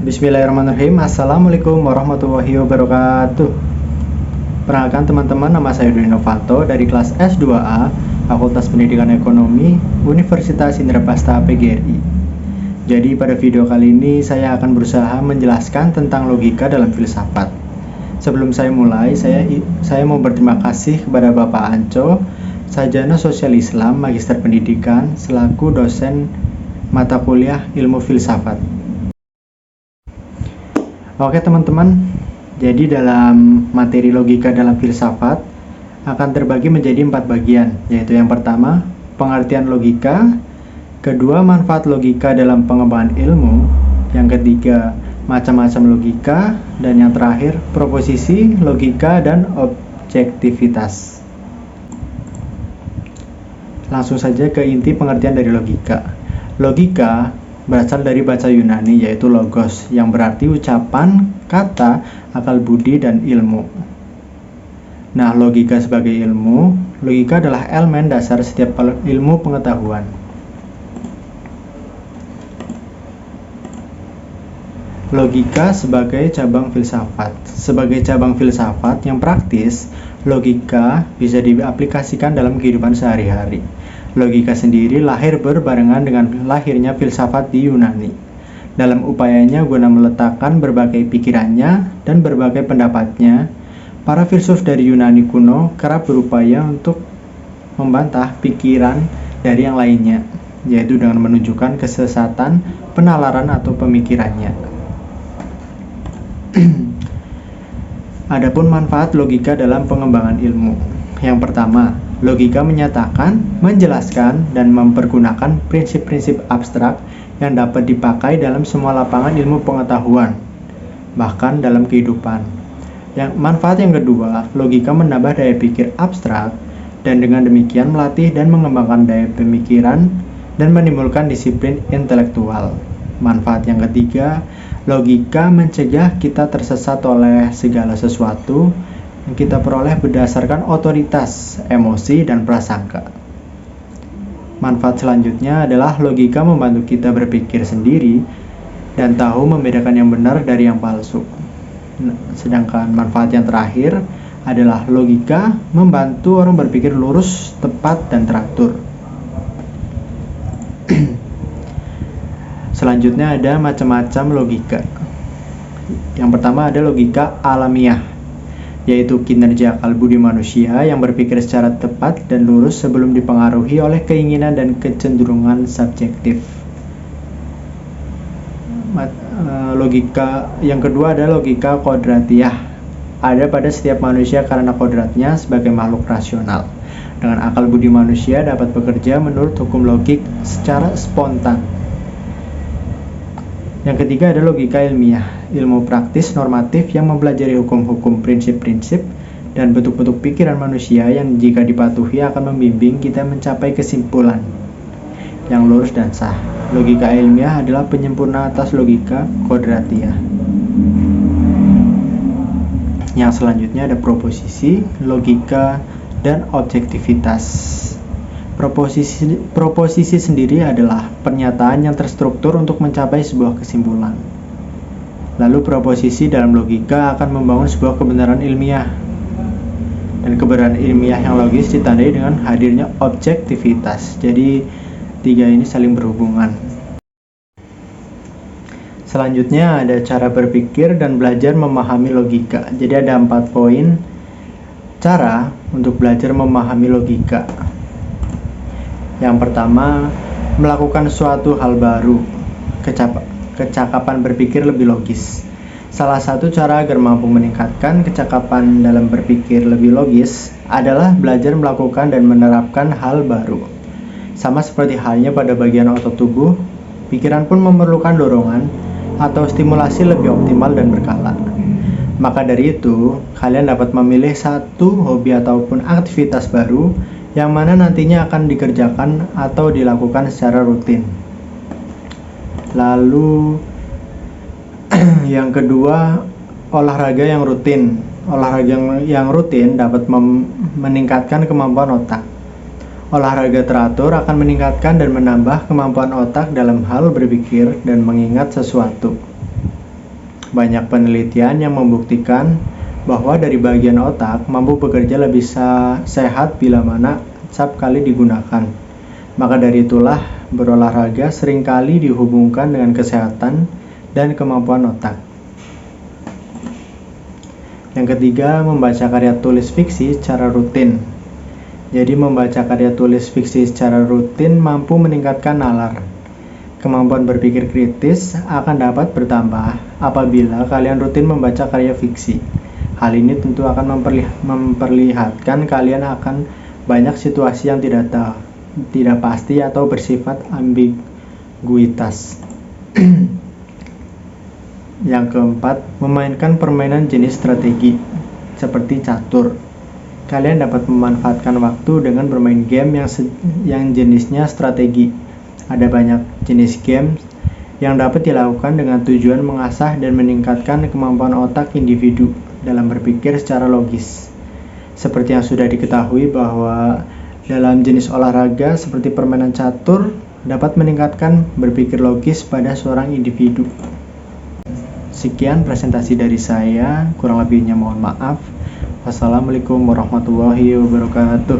Bismillahirrahmanirrahim. Assalamualaikum warahmatullahi wabarakatuh. Perkenalkan teman-teman, nama saya Dwi Novanto dari kelas S2A Fakultas Pendidikan Ekonomi Universitas Indrapasta PGRI. Jadi pada video kali ini saya akan berusaha menjelaskan tentang logika dalam filsafat. Sebelum saya mulai, saya mau berterima kasih kepada Bapak Anco, Sarjana Sosial Islam Magister Pendidikan selaku dosen mata kuliah Ilmu Filsafat. Oke teman-teman, jadi dalam materi logika dalam filsafat akan terbagi menjadi 4 bagian, yaitu yang pertama, pengertian logika, kedua, manfaat logika dalam pengembangan ilmu, yang ketiga, macam-macam logika, dan yang terakhir, proposisi, logika, dan objektivitas. Langsung saja ke inti pengertian dari logika. Logika berasal dari bahasa Yunani yaitu logos yang berarti ucapan, kata, akal budi, dan ilmu. Nah, logika sebagai ilmu, logika adalah elemen dasar setiap ilmu pengetahuan. Logika sebagai cabang filsafat. Sebagai cabang filsafat yang praktis, logika bisa diaplikasikan dalam kehidupan sehari-hari. Logika sendiri lahir berbarengan dengan lahirnya filsafat di Yunani. Dalam upayanya guna meletakkan berbagai pikirannya dan berbagai pendapatnya, para filsuf dari Yunani kuno kerap berupaya untuk membantah pikiran dari yang lainnya, yaitu dengan menunjukkan kesesatan penalaran atau pemikirannya. Adapun manfaat logika dalam pengembangan ilmu. Yang pertama, logika menyatakan, menjelaskan, dan mempergunakan prinsip-prinsip abstrak yang dapat dipakai dalam semua lapangan ilmu pengetahuan, bahkan dalam kehidupan. Manfaat yang kedua, logika menambah daya pikir abstrak, dan dengan demikian melatih dan mengembangkan daya pemikiran dan menimbulkan disiplin intelektual. Manfaat yang ketiga, logika mencegah kita tersesat oleh segala sesuatu yang kita peroleh berdasarkan otoritas, emosi, dan prasangka. Manfaat selanjutnya adalah logika membantu kita berpikir sendiri dan tahu membedakan yang benar dari yang palsu. Sedangkan manfaat yang terakhir adalah logika membantu orang berpikir lurus, tepat, dan teratur. Selanjutnya ada macam-macam logika. Yang pertama ada logika alamiah, yaitu kinerja akal budi manusia yang berpikir secara tepat dan lurus sebelum dipengaruhi oleh keinginan dan kecenderungan subjektif. Logika yang kedua adalah logika kodratiah. Ada pada setiap manusia karena kodratnya sebagai makhluk rasional. Dengan akal budi manusia dapat bekerja menurut hukum logik secara spontan. Yang ketiga ada logika ilmiah, ilmu praktis normatif yang mempelajari hukum-hukum, prinsip-prinsip, dan bentuk-bentuk pikiran manusia yang jika dipatuhi akan membimbing kita mencapai kesimpulan yang lurus dan sah. Logika ilmiah adalah penyempurna atas logika kodratiah. Yang selanjutnya ada proposisi, logika, dan objektivitas. Proposisi sendiri adalah pernyataan yang terstruktur untuk mencapai sebuah kesimpulan. Lalu proposisi dalam logika akan membangun sebuah kebenaran ilmiah. Dan kebenaran ilmiah yang logis ditandai dengan hadirnya objektivitas. Jadi tiga ini saling berhubungan. Selanjutnya ada cara berpikir dan belajar memahami logika. Jadi ada 4 poin cara untuk belajar memahami logika. Yang pertama, melakukan suatu hal baru, kecakapan berpikir lebih logis. Salah satu cara agar mampu meningkatkan kecakapan dalam berpikir lebih logis adalah belajar melakukan dan menerapkan hal baru. Sama seperti halnya pada bagian otot tubuh, pikiran pun memerlukan dorongan atau stimulasi lebih optimal dan berkala. Maka dari itu, kalian dapat memilih satu hobi ataupun aktivitas baru yang mana nantinya akan dikerjakan atau dilakukan secara rutin. Lalu yang kedua, olahraga yang rutin. Olahraga yang rutin dapat meningkatkan kemampuan otak. Olahraga teratur akan meningkatkan dan menambah kemampuan otak dalam hal berpikir dan mengingat sesuatu. Banyak penelitian yang membuktikan bahwa dari bagian otak mampu bekerja lebih sehat bila mana acap kali digunakan. Maka dari itulah berolahraga seringkali dihubungkan dengan kesehatan dan kemampuan otak. Yang ketiga, membaca karya tulis fiksi secara rutin. Jadi membaca karya tulis fiksi secara rutin mampu meningkatkan nalar. Kemampuan berpikir kritis akan dapat bertambah apabila kalian rutin membaca karya fiksi. Hal ini tentu akan memperlihatkan kalian akan banyak situasi yang tidak pasti atau bersifat ambiguitas. Yang keempat, memainkan permainan jenis strategi seperti catur. Kalian dapat memanfaatkan waktu dengan bermain game yang jenisnya strategi. Ada banyak jenis game yang dapat dilakukan dengan tujuan mengasah dan meningkatkan kemampuan otak individu dalam berpikir secara logis. Seperti yang sudah diketahui bahwa dalam jenis olahraga seperti permainan catur dapat meningkatkan berpikir logis pada seorang individu. Sekian presentasi dari saya, kurang lebihnya mohon maaf. Wassalamualaikum warahmatullahi wabarakatuh.